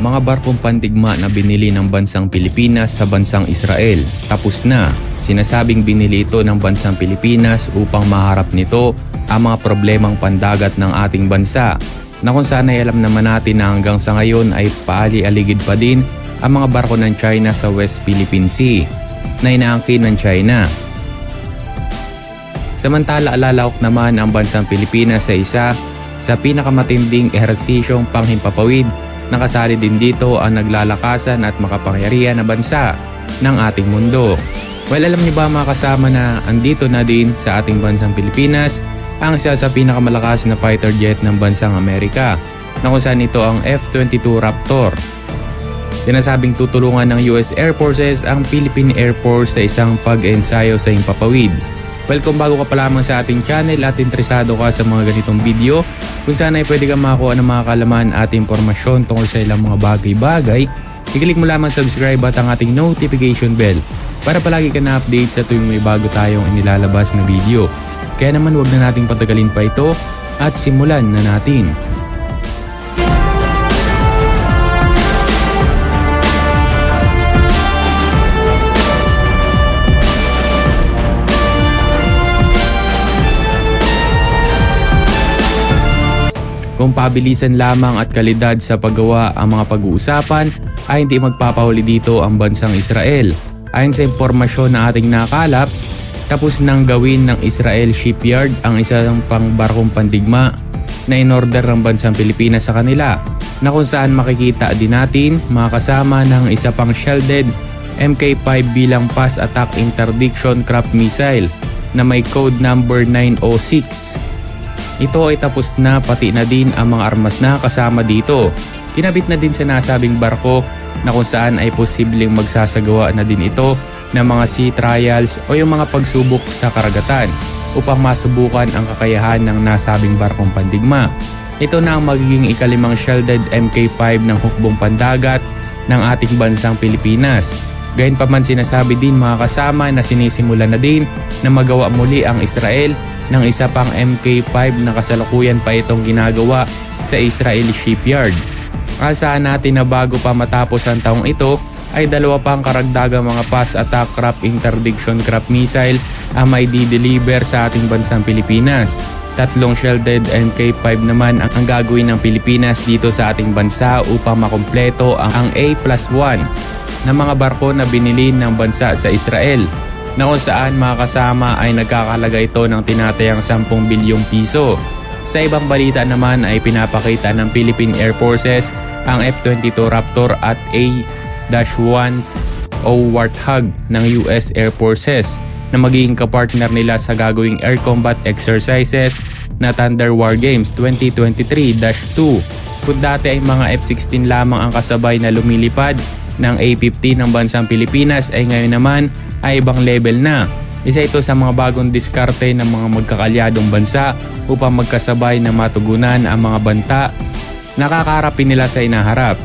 mga barkong pandigma na binili ng bansang Pilipinas sa bansang Israel. Tapos na, sinasabing binili ito ng bansang Pilipinas upang maharap nito ang mga problemang pandagat ng ating bansa, na kung saan ay alam naman natin na hanggang sa ngayon ay paali-aligid pa din ang mga barko ng China sa West Philippine Sea na inaangkin ng China. Samantala, alalawak naman ang bansang Pilipinas sa isa sa pinakamatinding ehersisyong panghimpapawid. Nakasali din dito ang naglalakasan at makapangyarihan na bansa ng ating mundo. Well, alam niyo ba mga kasama na andito na din sa ating bansang Pilipinas ang isa sa pinakamalakas na fighter jet ng bansang Amerika, na kung saan ito ang F-22 Raptor. Sinasabing tutulungan ng US Air Forces ang Philippine Air Force sa isang pag-ensayo sa himpapawid. Well, kung bago ka pa lamang sa ating channel at interesado ka sa mga ganitong video, kung saan ay pwede kang makakuha ng mga kalaman at impormasyon tungkol sa ilang mga bagay-bagay, i-click mo lamang subscribe at ang ating notification bell para palagi ka na-update sa tuwing may bago tayong inilalabas na video. Kaya naman wag na nating patagalin pa ito at simulan na natin. Kung pabilisan lamang at kalidad sa paggawa ang mga pag-uusapan, ay hindi magpapahuli dito ang bansang Israel. Ayon sa impormasyon na ating nakalap, tapos nang gawin ng Israel Shipyard ang isang pangbarkong pandigma na in-order ng bansang Pilipinas sa kanila, na kung saan makikita din natin mga kasama ng isa pang shielded Mk5 bilang Fast Attack Interdiction Craft Missile na may code number 906. Ito ay tapos na, pati na din ang mga armas na kasama dito. Kinabit na din sa nasabing barko, na kung saan ay posibleng magsasagawa na din ito ng mga sea trials o yung mga pagsubok sa karagatan upang masubukan ang kakayahan ng nasabing barkong pandigma. Ito na ang magiging ikalimang shielded Mk5 ng hukbong pandagat ng ating bansang Pilipinas. Gayunpaman, sinasabi din mga kasama na sinisimula na din na magawa muli ang Israel ng isa pang Mk5 na kasalukuyan pa itong ginagawa sa Israel Shipyard. Asahan natin na bago pa matapos ang taong ito ay dalawa pang karagdagang mga Fast Attack Craft Interdiction Craft Missile ang may di-deliver sa ating bansang Pilipinas. 3 shielded Mk5 naman ang gagawin ng Pilipinas dito sa ating bansa upang makumpleto ang A+1 na mga barko na binili ng bansa sa Israel, na kung saan mga kasama ay nagkakalaga ito ng tinatayang 10 bilyong piso. Sa ibang balita naman ay pinapakita ng Philippine Air Forces ang F-22 Raptor at A-10 Warthog ng US Air Forces na magiging kapartner nila sa gagawing air combat exercises na Thunder War Games 2023-2. Kung dati ay mga F-16 lamang ang kasabay na lumilipad ng A-50 ng bansang Pilipinas, ay ngayon naman ay ibang level na. Isa ito sa mga bagong diskarte ng mga magkakalyadong bansa upang magkasabay na matugunan ang mga banta na kakaharapin nila sa inaharap,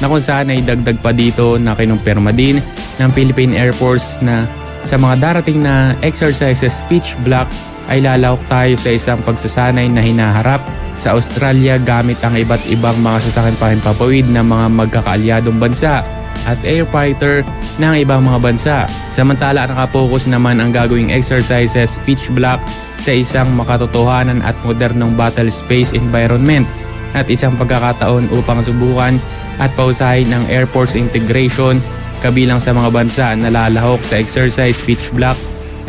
na kung saan ay dagdag pa dito na kinumpirma din ng Philippine Air Force na sa mga darating na exercises pitch black ay lalawak tayo sa isang pagsasanay na hinaharap sa Australia gamit ang iba't ibang mga sasakyan panghimpapawid ng mga magkakaalyadong bansa at air fighter ng ibang mga bansa. Samantala, nakapokus naman ang gagawing exercises pitch black sa isang makatotohanan at modernong battle space environment at isang pagkakataon upang subukan at pausahin ng Air Force integration. Kabilang sa mga bansa na lalahok sa exercise pitch black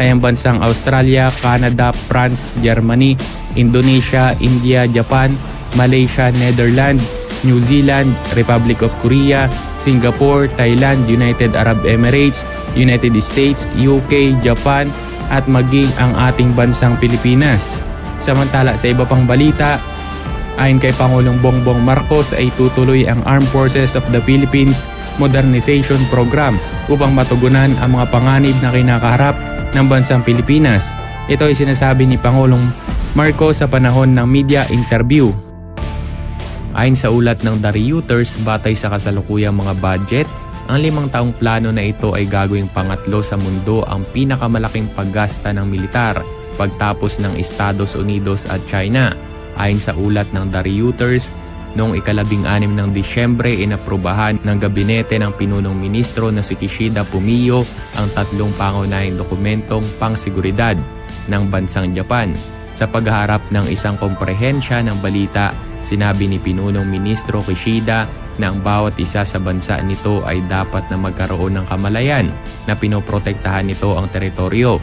ay ang bansang Australia, Canada, France, Germany, Indonesia, India, Japan, Malaysia, Netherlands, New Zealand, Republic of Korea, Singapore, Thailand, United Arab Emirates, United States, UK, Japan at maging ang ating bansang Pilipinas. Samantala, sa iba pang balita, ayon kay Pangulong Bongbong Marcos ay tutuloy ang Armed Forces of the Philippines Modernization Program upang matugunan ang mga panganib na kinakaharap ng bansang Pilipinas. Ito ay sinasabi ni Pangulong Marcos sa panahon ng media interview. Ayon sa ulat ng The Reuters, batay sa kasalukuyang mga budget, ang 5 taong plano na ito ay gagawing pangatlo sa mundo ang pinakamalaking paggasta ng militar pagtapos ng Estados Unidos at China. Ayon sa ulat ng The Reuters, Noong ika-16 ng Disyembre, inaprubahan ng gabinete ng pinunong ministro na si Kishida Fumio ang 3 pangunahing dokumentong pangseguridad ng bansang Japan. Sa pagharap ng isang komprehensya ng balita, sinabi ni pinunong ministro Kishida na ang bawat isa sa bansa nito ay dapat na magkaroon ng kamalayan na pinoprotektahan nito ang teritoryo.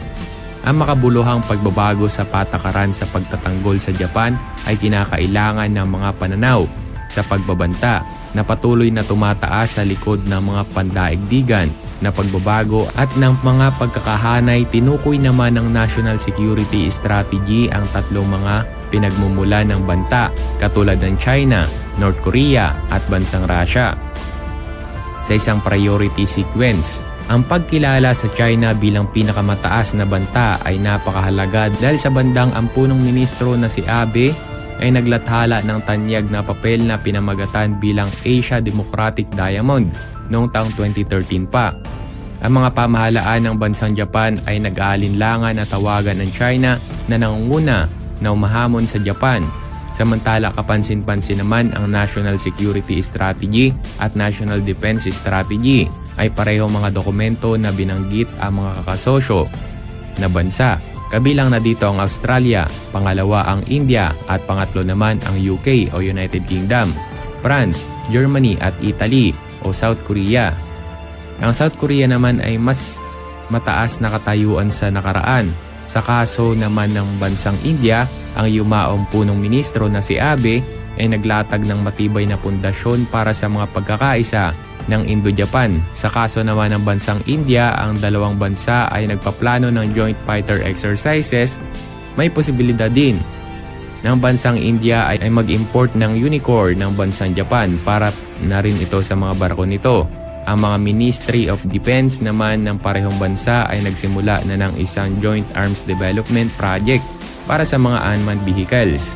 Ang makabuluhang pagbabago sa patakaran sa pagtatanggol sa Japan ay kinakailangan ng mga pananaw sa pagbabanta na patuloy na tumataas sa likod ng mga pandaigdigan na pagbabago at ng mga pagkakahanay. Tinukoy naman ng National Security Strategy ang 3 mga pinagmumula ng banta katulad ng China, North Korea at bansang Russia. Sa isang priority sequence, ang pagkilala sa China bilang pinakamataas na banta ay napakahalaga dahil sa bandang ang punong ministro na si Abe ay naglathala ng tanyag na papel na pinamagatan bilang Asia Democratic Diamond noong taong 2013 pa. Ang mga pamahalaan ng bansang Japan ay nag-aalinlangan na tawagan ng China na nangunguna na umahamon sa Japan. Samantala kapansin-pansin naman ang National Security Strategy at National Defense Strategy ay parehong mga dokumento na binanggit ang mga kakasosyo na bansa. Kabilang na dito ang Australia, pangalawa ang India at pangatlo naman ang UK o United Kingdom, France, Germany at Italy o South Korea. Ang South Korea naman ay mas mataas na katayuan sa nakaraan. Sa kaso naman ng bansang India, ang yumaong punong ministro na si Abe ay naglatag ng matibay na pundasyon para sa mga pagkakaisa ng Indo-Japan. Sa kaso naman ng bansang India, ang dalawang bansa ay nagpaplano ng joint fighter exercises. May posibilidad din ng bansang India ay mag-import ng Unicorn ng bansang Japan para na rin ito sa mga barko nito. Ang mga Ministry of Defense naman ng parehong bansa ay nagsimula na ng isang Joint Arms Development Project para sa mga unmanned vehicles.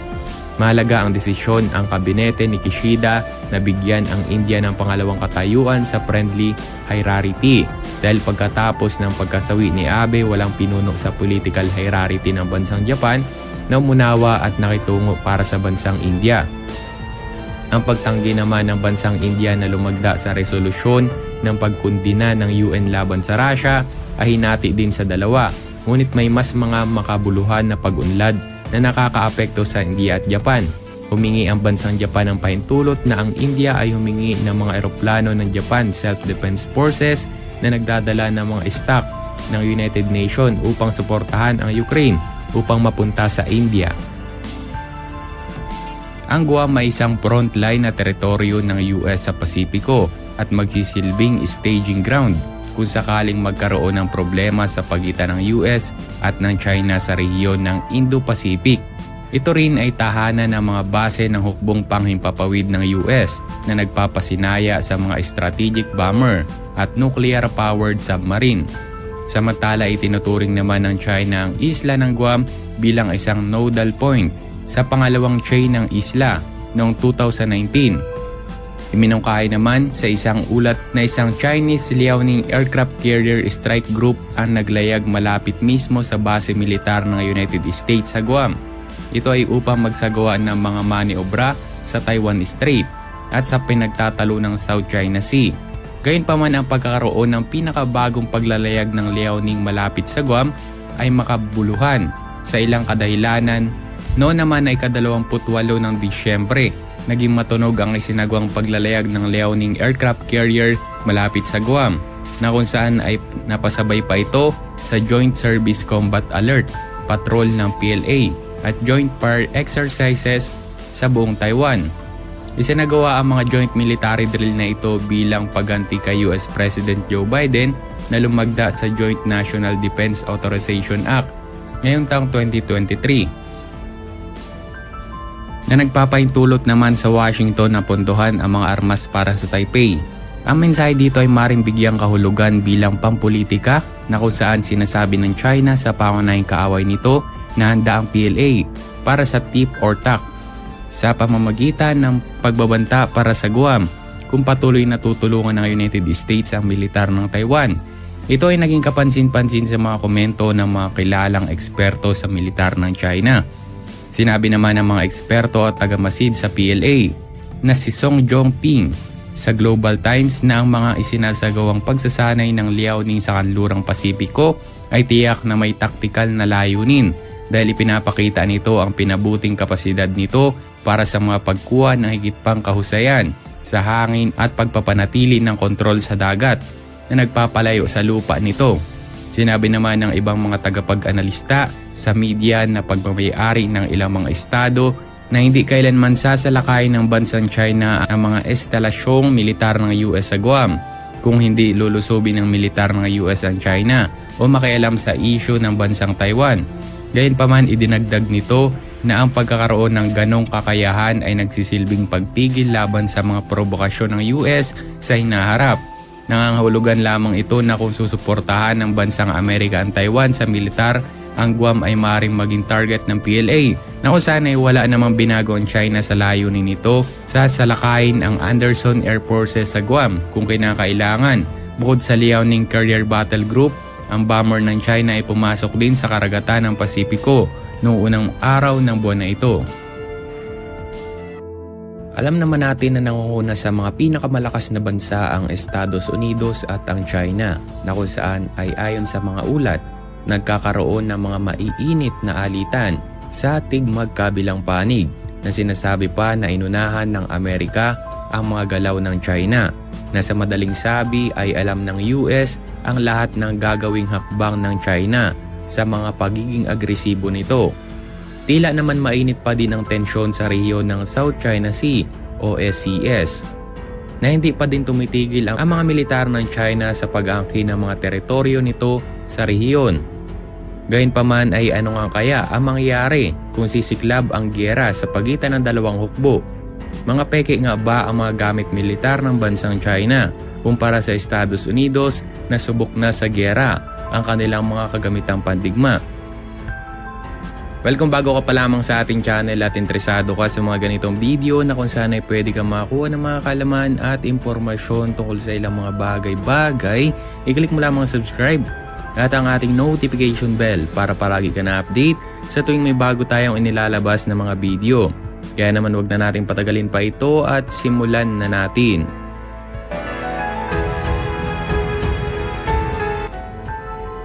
Mahalaga ang desisyon ang kabinete ni Kishida na bigyan ang India ng pangalawang katayuan sa friendly hierarchy dahil pagkatapos ng pagkasawi ni Abe, walang pinuno sa political hierarchy ng bansang Japan na umunawa at nakitungo para sa bansang India. Ang pagtanggi naman ng bansang India na lumagda sa resolusyon ng pagkundina ng UN laban sa Russia ay hinati din sa dalawa, ngunit may mas mga makabuluhan na pag-unlad na nakakaapekto sa India at Japan. Humingi ang bansang Japan ng pahintulot na ang India ay humingi ng mga eroplano ng Japan Self-Defense Forces na nagdadala ng mga stock ng United Nations upang suportahan ang Ukraine upang mapunta sa India. Ang Guam ay isang frontline na teritoryo ng US sa Pasipiko at magsisilbing staging ground kung sakaling magkaroon ng problema sa pagitan ng US at ng China sa rehiyon ng Indo-Pacific. Ito rin ay tahanan ng mga base ng hukbong panghimpapawid ng US na nagpapasinaya sa mga strategic bomber at nuclear-powered submarine. Samantala itinuturing naman ng China ang isla ng Guam bilang isang nodal point sa pangalawang chain ng isla noong 2019. Iminungkahi naman sa isang ulat na isang Chinese Liaoning Aircraft Carrier Strike Group ang naglayag malapit mismo sa base militar ng United States sa Guam. Ito ay upang magsagawa ng mga maniobra sa Taiwan Strait at sa pinagtatalo ng South China Sea. Gayunpaman ang pagkakaroon ng pinakabagong paglalayag ng Liaoning malapit sa Guam ay makabuluhan sa ilang kadahilanan. Noon naman ay ika-28 ng Disyembre, naging matunog ang isinagawang paglalayag ng Liaoning Aircraft Carrier malapit sa Guam, na kung saan ay napasabay pa ito sa Joint Service Combat Alert, patrol ng PLA at Joint Fire Exercises sa buong Taiwan. Isinagawa ang mga joint military drill na ito bilang pagganti kay US President Joe Biden na lumagda sa Joint National Defense Authorization Act ngayong taong 2023. Na nagpapahintulot naman sa Washington na pondohan ang mga armas para sa Taipei. Ang mensahe dito ay maring bigyang kahulugan bilang pampolitika na kung saan sinasabi ng China sa pangunahing kaaway nito na handa ang PLA para sa tip or tack sa pamamagitan ng pagbabanta para sa Guam kung patuloy na tutulungan ng United States ang militar ng Taiwan. Ito ay naging kapansin-pansin sa mga komento ng mga kilalang eksperto sa militar ng China. Sinabi naman ng mga eksperto at tagamasid sa PLA na si Song Jong-ping sa Global Times na ang mga isinasagawang pagsasanay ng Liaoning sa kanlurang Pasipiko ay tiyak na may taktikal na layunin dahil ipinapakita nito ang pinabuting kapasidad nito para sa mga pagkuha ng higit pang kahusayan sa hangin at pagpapanatili ng kontrol sa dagat na nagpapalayo sa lupa nito. Sinabi naman ng ibang mga tagapag-analista sa media na pagmamayari ng ilang mga estado na hindi kailanman sasalakayin ng bansang China ang mga estalasyong militar ng US sa Guam kung hindi lulusubin ng militar ng US ang China o makialam sa issue ng bansang Taiwan. Gayunpaman idinagdag nito na ang pagkakaroon ng ganong kakayahan ay nagsisilbing pagpigil laban sa mga provokasyon ng US sa hinaharap. Nangangahulugan lamang ito na kung susuportahan ng bansang Amerika ang Taiwan sa militar, ang Guam ay maaaring maging target ng PLA na kung saan ay wala namang binago ang China sa layunin nito sa salakayin ang Anderson Air Forces sa Guam kung kinakailangan. Bukod sa Liaoning Carrier Battle Group, ang bomber ng China ay pumasok din sa karagatan ng Pasipiko noong unang araw ng buwan na ito. Alam naman natin na nangunguna sa mga pinakamalakas na bansa ang Estados Unidos at ang China na kung saan ay ayon sa mga ulat nagkakaroon ng mga maiinit na alitan sa tigmagkabilang panig na sinasabi pa na inunahan ng Amerika ang mga galaw ng China na sa madaling sabi ay alam ng US ang lahat ng gagawing hakbang ng China sa mga pagiging agresibo nito. Tila naman mainit pa din ang tensyon sa rehiyon ng South China Sea o SCS na hindi pa din tumitigil ang mga militar ng China sa pag-aangkin ng mga teritoryo nito sa rehiyon. Gayunpaman ay ano nga kaya ang mangyayari kung sisiklab ang giyera sa pagitan ng dalawang hukbo? Mga peke nga ba ang mga gamit militar ng bansang China kumpara sa Estados Unidos na subok na sa giyera ang kanilang mga kagamitang pandigma? Well, kung bago ka pa lamang sa ating channel at interesado ka sa mga ganitong video na kung saan ay pwede kang makakuha ng mga kalaman at impormasyon tungkol sa ilang mga bagay-bagay, i-click mo lamang subscribe at ang ating notification bell para palagi ka na-update sa tuwing may bago tayong inilalabas na mga video. Kaya naman wag na nating patagalin pa ito at simulan na natin.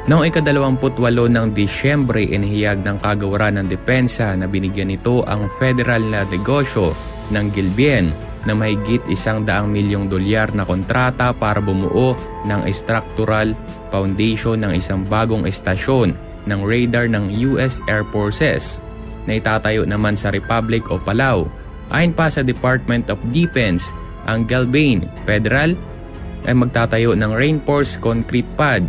Noong ika-28 ng Disyembre, inihayag ng Kagawaran ng Depensa na binigyan nito ang federal na negosyo ng Gilbien na mahigit $100 milyong na kontrata para bumuo ng structural foundation ng isang bagong estasyon ng radar ng US Air Forces na itatayo naman sa Republic of Palau. Ayon pa sa Department of Defense, ang Gilbien Federal ay magtatayo ng reinforced concrete pad